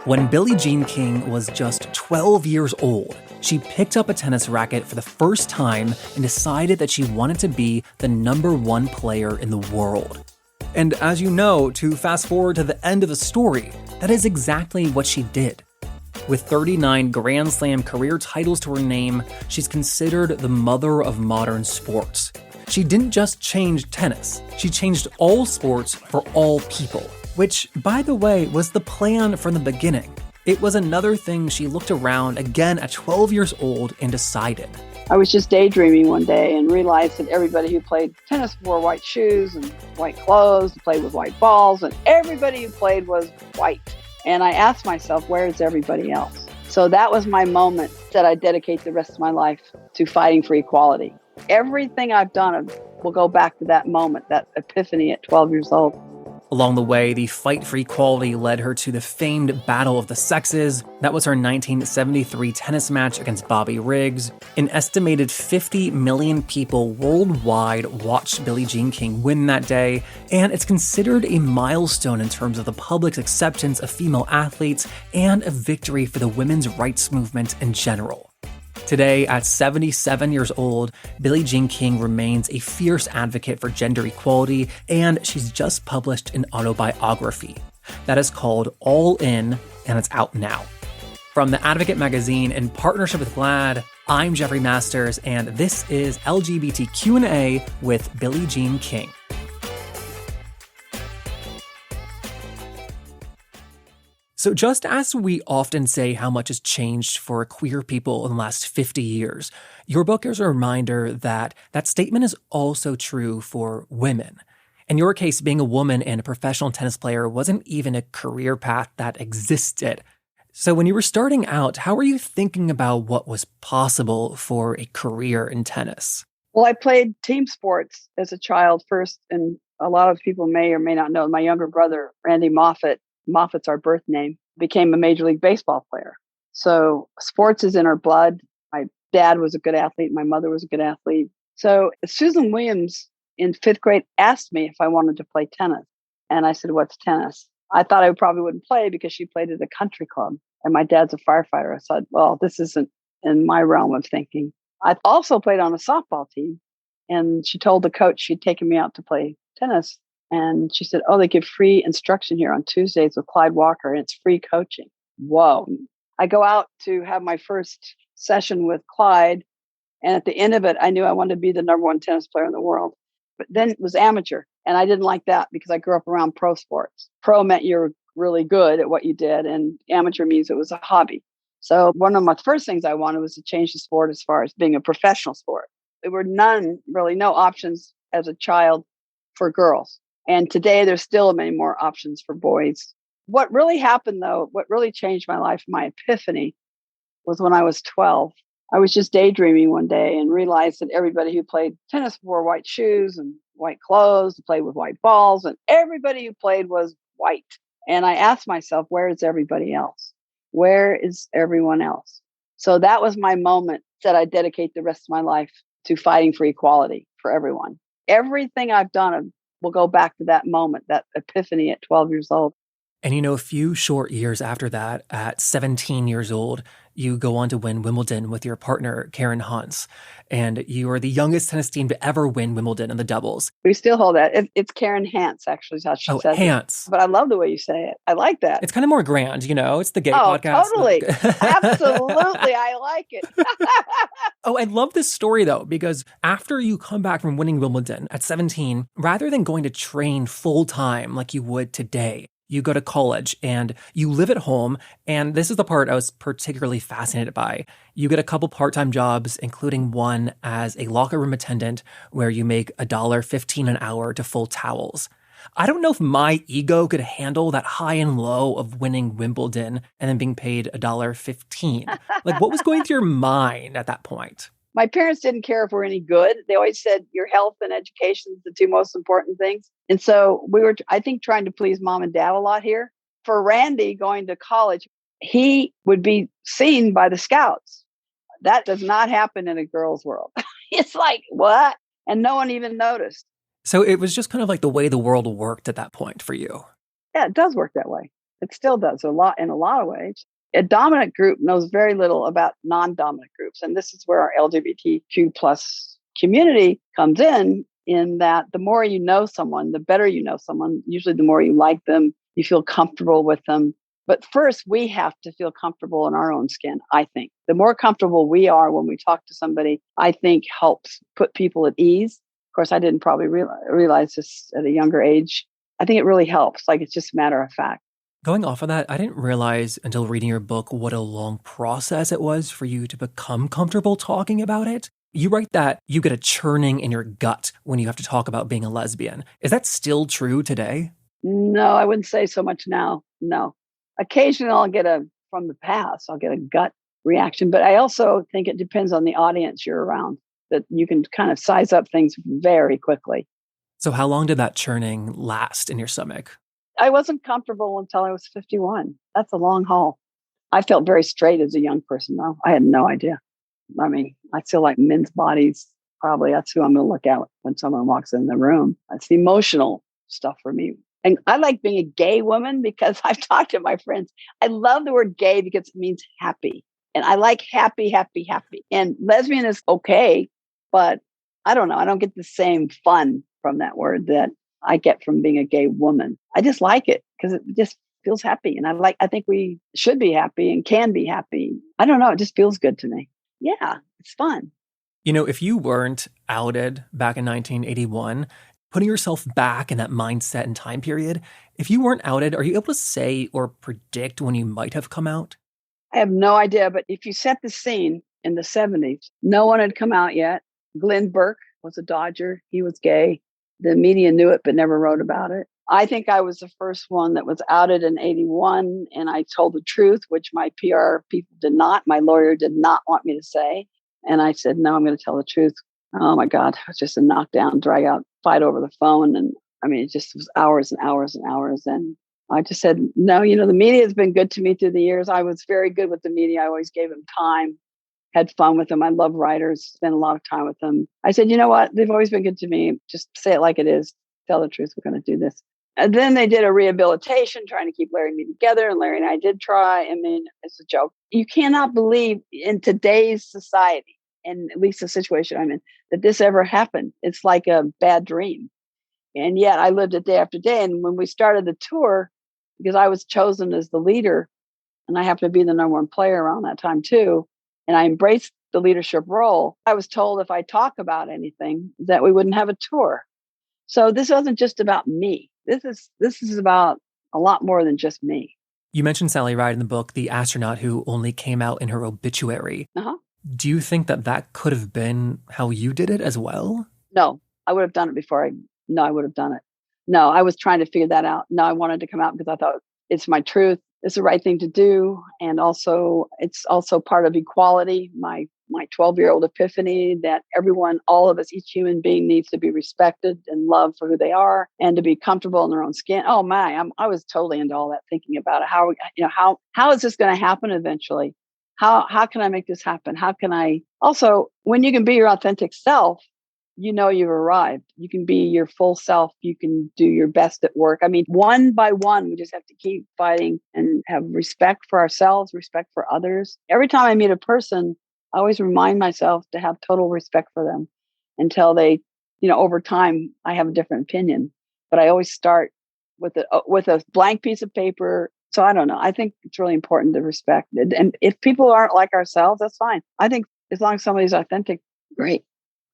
When Billie Jean King was just 12 years old, she picked up a tennis racket for the first time and decided that she wanted to be the #1 player in the world. And as you know, to fast forward to the end of the story, that is exactly what she did. With 39 Grand Slam career titles to her name, she's considered the mother of modern sports. She didn't just change tennis, she changed all sports for all people. Which, by the way, was the plan from the beginning. It was another thing she looked around again at 12 years old and decided. I was just daydreaming one day and realized that everybody who played tennis wore white shoes and white clothes, played with white balls, and everybody who played was white. And I asked myself, where is everybody else? So that was my moment that I dedicate the rest of my life to fighting for equality. Everything I've done will go back to that moment, that epiphany at 12 years old. Along the way, the fight for equality led her to the famed Battle of the Sexes. That was her 1973 tennis match against Bobby Riggs. An estimated 50 million people worldwide watched Billie Jean King win that day, and it's considered a milestone in terms of the public's acceptance of female athletes and a victory for the women's rights movement in general. Today, at 77 years old, Billie Jean King remains a fierce advocate for gender equality, and she's just published an autobiography that is called All In, and it's out now. From The Advocate magazine in partnership with GLAAD, I'm Jeffrey Masters, and this is LGBT Q&A with Billie Jean King. So just as we often say how much has changed for queer people in the last 50 years, your book is a reminder that that statement is also true for women. In your case, being a woman and a professional tennis player wasn't even a career path that existed. So when you were starting out, how were you thinking about what was possible for a career in tennis? Well, I played team sports as a child first, and a lot of people may or may not know my younger brother, Randy Moffat's our birth name, became a Major League Baseball player. So sports is in our blood. My dad was a good athlete. My mother was a good athlete. So Susan Williams in 5th grade asked me if I wanted to play tennis. And I said, what's tennis? I thought I probably wouldn't play because she played at a country club. And my dad's a firefighter. I said, well, this isn't in my realm of thinking. I also played on a softball team. And she told the coach she'd taken me out to play tennis. And she said, oh, they give free instruction here on Tuesdays with Clyde Walker, and it's free coaching. Whoa. I go out to have my first session with Clyde. And at the end of it, I knew I wanted to be the #1 tennis player in the world. But then it was amateur. And I didn't like that because I grew up around pro sports. Pro meant you were really good at what you did, and amateur means it was a hobby. So one of my first things I wanted was to change the sport as far as being a professional sport. There were no options as a child for girls. And today there's still many more options for boys. What really happened though, what really changed my life, my epiphany, was when I was 12. I was just daydreaming one day and realized that everybody who played tennis wore white shoes and white clothes, played with white balls, and everybody who played was white. And I asked myself, where is everybody else? Where is everyone else? So that was my moment that I dedicate the rest of my life to fighting for equality for everyone. Everything I've done will go back to that moment, that epiphany at 12 years old. And a few short years after that, at 17 years old, you go on to win Wimbledon with your partner, Karen Hans. And you are the youngest tennis team to ever win Wimbledon in the doubles. We still hold that. It's Karen Hans, actually, is how she says Hans. It. But I love the way you say it. I like that. It's kind of more grand, It's the gay podcast. Totally. Absolutely. I like it. Oh, I love this story, though, because after you come back from winning Wimbledon at 17, rather than going to train full-time like you would today, you go to college and you live at home. And this is the part I was particularly fascinated by. You get a couple part-time jobs, including one as a locker room attendant where you make $1.15 an hour to fold towels. I don't know if my ego could handle that high and low of winning Wimbledon and then being paid $1.15. Like, what was going through your mind at that point? My parents didn't care if we're any good. They always said your health and education is the two most important things. And so we were, I think, trying to please mom and dad a lot here. For Randy going to college, he would be seen by the scouts. That does not happen in a girl's world. It's like, what? And no one even noticed. So it was just kind of like the way the world worked at that point for you. Yeah, it does work that way. It still does in a lot of ways. A dominant group knows very little about non-dominant groups. And this is where our LGBTQ plus community comes in that the more you know someone, the better you know someone, usually the more you like them, you feel comfortable with them. But first, we have to feel comfortable in our own skin, I think. The more comfortable we are when we talk to somebody, I think helps put people at ease. Of course, I didn't probably realize this at a younger age. I think it really helps. Like, it's just a matter of fact. Going off of that, I didn't realize until reading your book what a long process it was for you to become comfortable talking about it. You write that you get a churning in your gut when you have to talk about being a lesbian. Is that still true today? No, I wouldn't say so much now. No. Occasionally from the past, I'll get a gut reaction. But I also think it depends on the audience you're around, that you can kind of size up things very quickly. So how long did that churning last in your stomach? I wasn't comfortable until I was 51. That's a long haul. I felt very straight as a young person, though. I had no idea. I mean, I still like men's bodies. Probably that's who I'm going to look at when someone walks in the room. It's the emotional stuff for me. And I like being a gay woman because I've talked to my friends. I love the word gay because it means happy. And I like happy, happy, happy. And lesbian is okay, but I don't know. I don't get the same fun from that word that I get from being a gay woman. I just like it because it just feels happy. And I think we should be happy and can be happy. I don't know. It just feels good to me. Yeah, it's fun. You know, if you weren't outed back in 1981, putting yourself back in that mindset and time period, if you weren't outed, are you able to say or predict when you might have come out? I have no idea. But if you set the scene in the 70s, no one had come out yet. Glenn Burke was a Dodger. He was gay. The media knew it, but never wrote about it. I think I was the first one that was outed in 81, and I told the truth, which my PR people did not. My lawyer did not want me to say. And I said, no, I'm going to tell the truth. Oh my God, it was just a knockdown, drag out fight over the phone. And I mean, it just was hours and hours and hours. And I just said, no, the media has been good to me through the years. I was very good with the media. I always gave them time, had fun with them. I love writers, spent a lot of time with them. I said, you know what? They've always been good to me. Just say it like it is. Tell the truth. We're going to do this. And then they did a rehabilitation trying to keep Larry and me together. And Larry and I did try. I mean, it's a joke. You cannot believe in today's society, and at least the situation I'm in, that this ever happened. It's like a bad dream. And yet I lived it day after day. And when we started the tour, because I was chosen as the leader, and I happened to be the number one player around that time too, and I embraced the leadership role, I was told if I talk about anything that we wouldn't have a tour. So this wasn't just about me. This is about a lot more than just me. You mentioned Sally Ride in the book, the astronaut who only came out in her obituary. Uh-huh. Do you think that could have been how you did it as well? No, I would have done it before I would have done it. No, I was trying to figure that out. No, I wanted to come out because I thought it's my truth. It's the right thing to do. And also, it's also part of equality. My 12-year-old epiphany that everyone, all of us, each human being needs to be respected and loved for who they are and to be comfortable in their own skin. Oh my, I was totally into all that, thinking about it. How is this going to happen eventually? How can I make this happen? How can I also, when you can be your authentic self, you've arrived. You can be your full self. You can do your best at work. I mean, one by one, we just have to keep fighting and have respect for ourselves, respect for others. Every time I meet a person, I always remind myself to have total respect for them until they, over time, I have a different opinion. But I always start with a blank piece of paper. So I don't know. I think it's really important to respect it. And if people aren't like ourselves, that's fine. I think as long as somebody's authentic, great.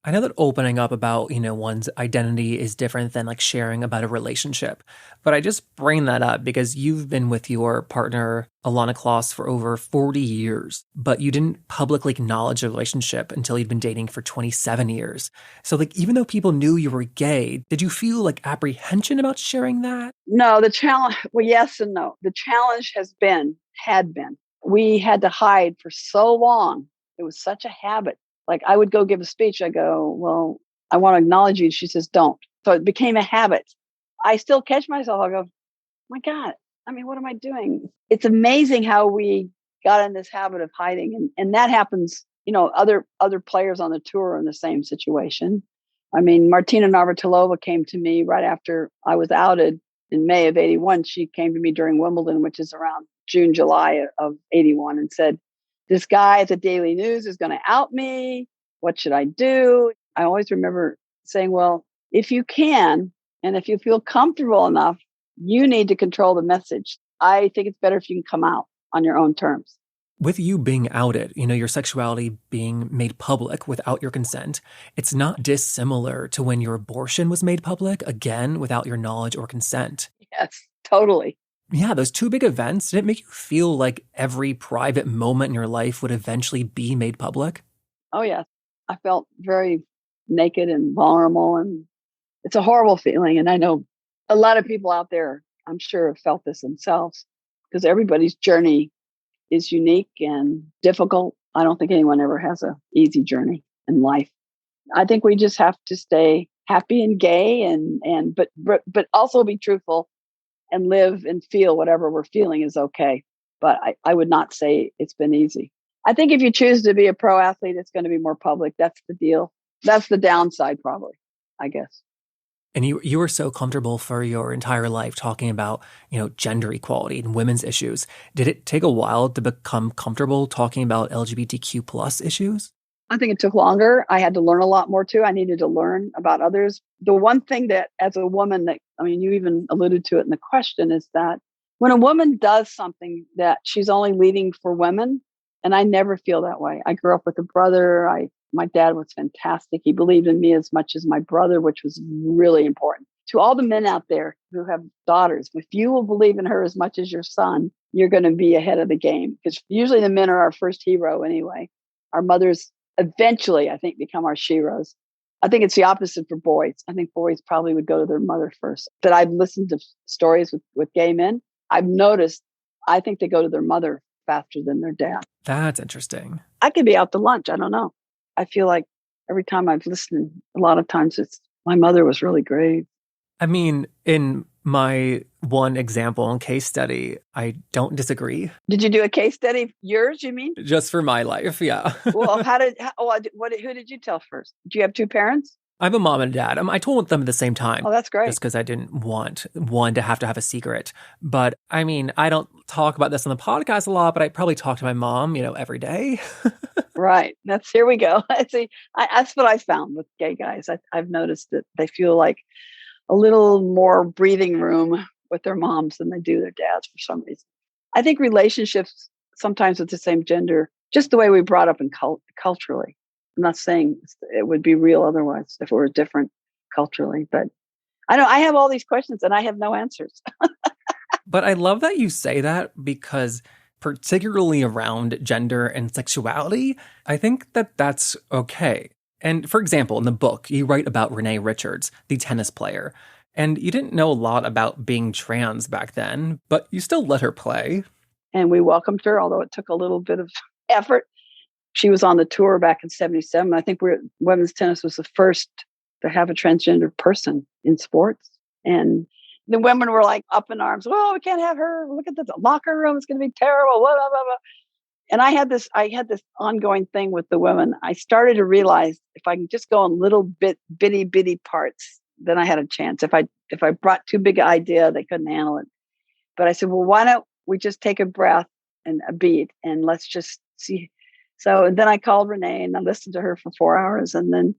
I know that opening up about, one's identity is different than like sharing about a relationship. But I just bring that up because you've been with your partner, Alana Kloss, for over 40 years, but you didn't publicly acknowledge a relationship until you'd been dating for 27 years. So like, even though people knew you were gay, did you feel like apprehension about sharing that? No, the challenge, well, yes and no. The challenge had been, we had to hide for so long. It was such a habit. Like I would go give a speech. I go, well, I want to acknowledge you. She says, don't. So it became a habit. I still catch myself. I go, my God, I mean, what am I doing? It's amazing how we got in this habit of hiding. And that happens, other players on the tour are in the same situation. I mean, Martina Navratilova came to me right after I was outed in May of 81, she came to me during Wimbledon, which is around June, July of 81, and said, this guy at the Daily News is going to out me. What should I do? I always remember saying, well, if you can, and if you feel comfortable enough, you need to control the message. I think it's better if you can come out on your own terms. With you being outed, your sexuality being made public without your consent, it's not dissimilar to when your abortion was made public, again, without your knowledge or consent. Yes, totally. Yeah, those two big events, did it make you feel like every private moment in your life would eventually be made public? Oh, yes. I felt very naked and vulnerable, and it's a horrible feeling. And I know a lot of people out there, I'm sure, have felt this themselves, because everybody's journey is unique and difficult. I don't think anyone ever has an easy journey in life. I think we just have to stay happy and gay but also be truthful and live and feel whatever we're feeling is okay. But I would not say it's been easy. I think if you choose to be a pro athlete, it's going to be more public. That's the deal. That's the downside, probably, I guess. And you were so comfortable for your entire life talking about, gender equality and women's issues. Did it take a while to become comfortable talking about LGBTQ plus issues? I think it took longer. I had to learn a lot more too. I needed to learn about others. The one thing that as a woman you even alluded to it in the question, is that when a woman does something that she's only leading for women, and I never feel that way. I grew up with a brother. My dad was fantastic. He believed in me as much as my brother, which was really important. To all the men out there who have daughters, if you will believe in her as much as your son, you're going to be ahead of the game, because usually the men are our first hero anyway. Our mothers eventually, I think, become our sheroes. I think it's the opposite for boys. I think boys probably would go to their mother first. That I've listened to stories with gay men. I've noticed, I think they go to their mother faster than their dad. That's interesting. I could be out to lunch. I don't know. I feel like every time I've listened, a lot of times it's my mother was really great. I mean, in my one example and case study, I don't disagree. Did you do a case study? Yours, you mean? Just for my life, yeah. Well, who did you tell first? Do you have two parents? I have a mom and a dad. I told them at the same time. Oh, that's great. Just because I didn't want one to have a secret. But I mean, I don't talk about this on the podcast a lot, but I probably talk to my mom, every day. Right. Here we go. See, that's what I found with gay guys. I've noticed that they feel like a little more breathing room with their moms than they do their dads for some reason. I think relationships sometimes with the same gender, just the way we brought up in culturally. I'm not saying it would be real otherwise if it were different culturally, but I have all these questions and I have no answers. But I love that you say that, because particularly around gender and sexuality, I think that that's okay. And for example, in the book, you write about Renee Richards, the tennis player, and you didn't know a lot about being trans back then, but you still let her play. And we welcomed her, although it took a little bit of effort. She was on the tour back in 77. I think women's tennis was the first to have a transgender person in sports. And the women were like up in arms. Well, we can't have her. Look at the locker room. It's going to be terrible. Blah, blah, blah, blah. And I had this ongoing thing with the women. I started to realize if I can just go in little bitty parts, then I had a chance. If I brought too big an idea, they couldn't handle it. But I said, well, why don't we just take a breath and a beat and let's just see. So then I called Renee and I listened to her for 4 hours. And then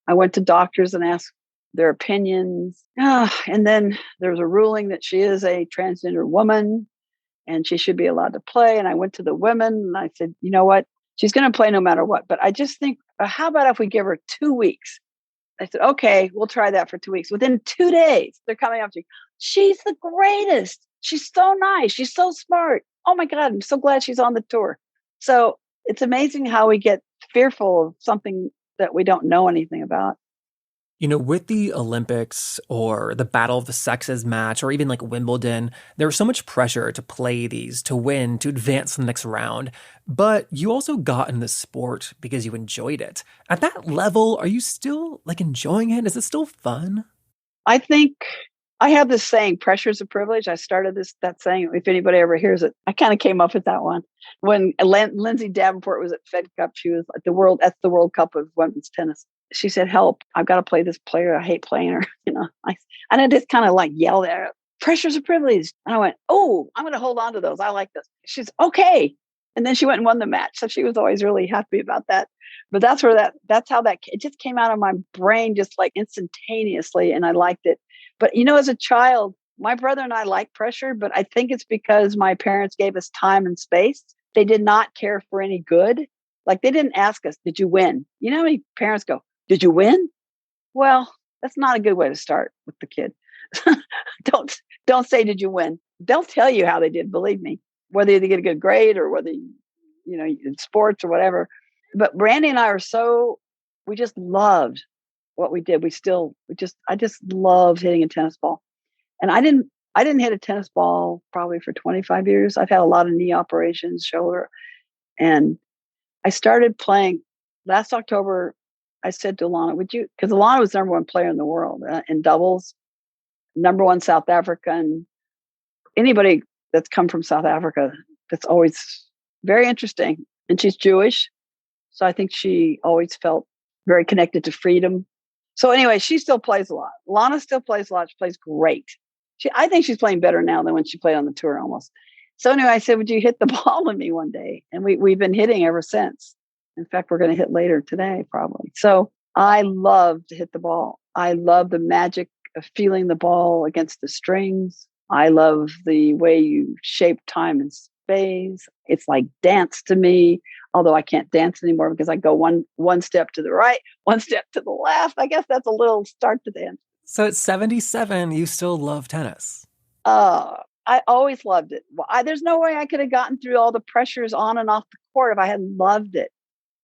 I went to doctors and asked their opinions. And then there was a ruling that she is a transgender woman and she should be allowed to play. And I went to the women and I said, you know what? She's going to play no matter what. But I just think, how about if we give her 2 weeks? I said, okay, we'll try that for 2 weeks. Within 2 days, they're coming up to you. She's the greatest. She's so nice. She's so smart. Oh my God, I'm so glad she's on the tour. So it's amazing how we get fearful of something that we don't know anything about. With the Olympics or the Battle of the Sexes match, or even like Wimbledon, there was so much pressure to play these, to win, to advance to the next round. But you also got in the sport because you enjoyed it. At that level, are you still enjoying it? Is it still fun? I think I have this saying, pressure is a privilege. I started that saying, if anybody ever hears it, I kind of came up with that one. When Lindsay Davenport was at Fed Cup, she was at that's the World Cup of women's tennis. She said, help, I've got to play this player. I hate playing her. And I just kind of yelled at her. Pressure's a privilege. And I went, oh, I'm going to hold on to those. I like this. She's okay. And then she went and won the match. So she was always really happy about that. But that's how it just came out of my brain just like instantaneously. And I liked it. But, as a child, my brother and I like pressure, but I think it's because my parents gave us time and space. They did not care for any good. Like they didn't ask us, did you win? You know how many parents go, did you win? Well, that's not a good way to start with the kid. Don't say, did you win? They'll tell you how they did, believe me, whether they get a good grade or whether, in sports or whatever. But Randy and I we just loved what we did. I just loved hitting a tennis ball. And I didn't hit a tennis ball probably for 25 years. I've had a lot of knee operations, shoulder. And I started playing last October. I said to Alana, because Alana was number one player in the world in doubles, number one South Africa. And anybody that's come from South Africa, that's always very interesting. And she's Jewish. So I think she always felt very connected to freedom. So anyway, she still plays a lot. Lana still plays a lot. She plays great. I think she's playing better now than when she played on the tour almost. So anyway, I said, would you hit the ball with me one day? And we've been hitting ever since. In fact, we're going to hit later today, probably. So I love to hit the ball. I love the magic of feeling the ball against the strings. I love the way you shape time and space. It's like dance to me, although I can't dance anymore because I go one step to the right, one step to the left. I guess that's a little start to dance. So at 77, you still love tennis. I always loved it. There's no way I could have gotten through all the pressures on and off the court if I hadn't loved it.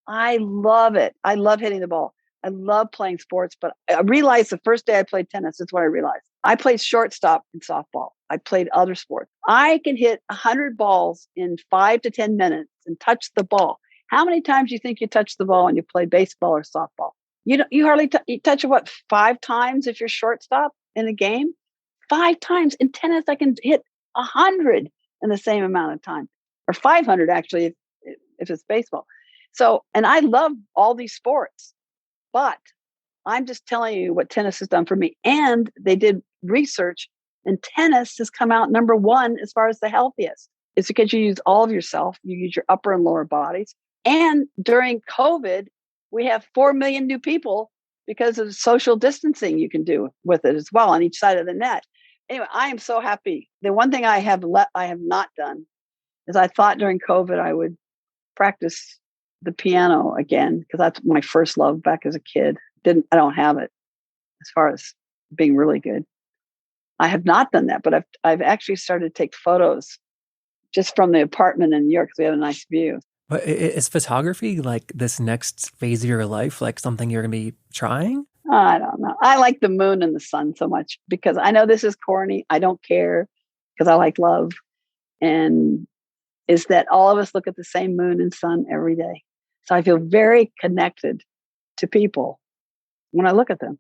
I love it. I love hitting the ball. I love playing sports, but I realized the first day I played tennis, that's what I realized. I played shortstop in softball. I played other sports. I can hit 100 balls in 5 to 10 minutes and touch the ball. How many times do you think you touch the ball when you play baseball or softball? You hardly you touch it, 5 times if you're shortstop in a game? 5 times. In tennis, I can hit 100 in the same amount of time, or 500 actually, if it's baseball. So, and I love all these sports, but I'm just telling you what tennis has done for me. And they did research, and tennis has come out number one as far as the healthiest. It's because you use all of yourself. You use your upper and lower bodies. And during COVID, we have 4 million new people because of social distancing you can do with it as well on each side of the net. Anyway, I am so happy. The one thing I have not done is I thought during COVID I would practice the piano again, because that's my first love back as a kid. I don't have it as far as being really good. I have not done that, but I've actually started to take photos just from the apartment in New York because we have a nice view. But is photography like this next phase of your life, like something you're going to be trying? I don't know. I like the moon and the sun so much because I know this is corny. I don't care because I like love. And is that all of us look at the same moon and sun every day. So I feel very connected to people when I look at them.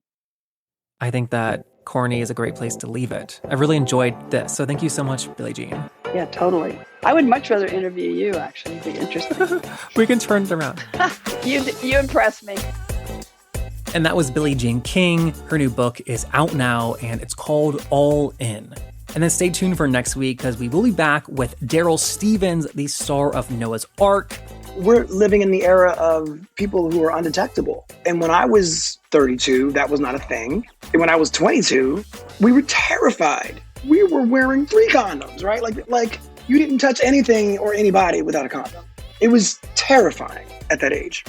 I think that corny is a great place to leave it. I really enjoyed this. So thank you so much, Billie Jean. Yeah, totally. I would much rather interview you, actually. It'd be interesting. We can turn it around. You impress me. And that was Billie Jean King. Her new book is out now, and it's called All In. And then stay tuned for next week, because we will be back with Daryl Stevens, the star of Noah's Ark. We're living in the era of people who are undetectable. And when I was 32, that was not a thing. And when I was 22, we were terrified. We were wearing 3 condoms, right? Like you didn't touch anything or anybody without a condom. It was terrifying at that age.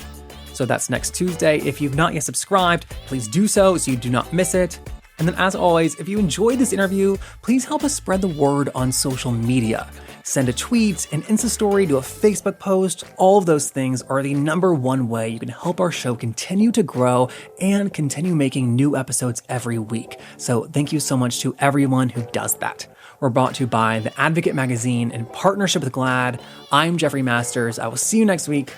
So that's next Tuesday. If you've not yet subscribed, please do so you do not miss it. And then as always, if you enjoyed this interview, please help us spread the word on social media. Send a tweet, an Insta story, to a Facebook post. All of those things are the #1 way you can help our show continue to grow and continue making new episodes every week. So thank you so much to everyone who does that. We're brought to you by The Advocate magazine in partnership with GLAAD. I'm Jeffrey Masters. I will see you next week.